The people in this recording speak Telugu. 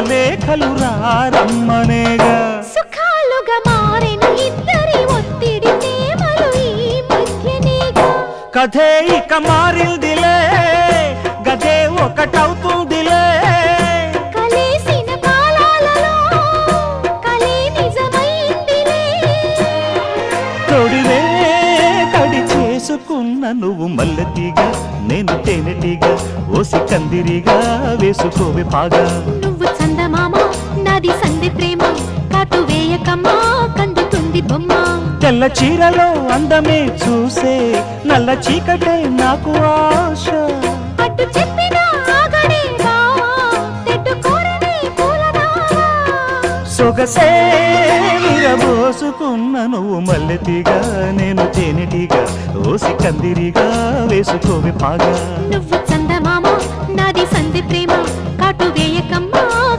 లేఖలు రారమ్మనేగా సుఖాలుగా మారిన ఇద్దరి ఒత్తిడి ప్రేమలు ఈ మధ్యనేగా కథే ఇక మారిందిలే గదే ఒకటవుతుందిలే కలిసిన కాలాలలో కలే నిజమైందిలే తొడివే కడి చేసుకున్న నువ్వు మల్లెతీగా నేను తేనెటీగా ఓసి కందిరిగా వేసుకోవే పాగా నువ్వు చందమామ నాది సంధి ప్రేమ కాటు వేయకమ్మా కందుతుంది బొమ్మ తెల్ల చీరలో అందమే చూసే నల్ల చీకటే నాకు ఆశ అటు చెప్పిన ఆగడే బావా తెట్టు కోరని పూలనావా సొగసే విరబోసుకున్న నువ్వు మల్లెతీగా నేను తేనెటీగా ఓసి కందిరిగా వేసుకోవే పాగా నువ్వు చందమామ నాది సంధి ప్రేమ కాటు వేయకమ్మా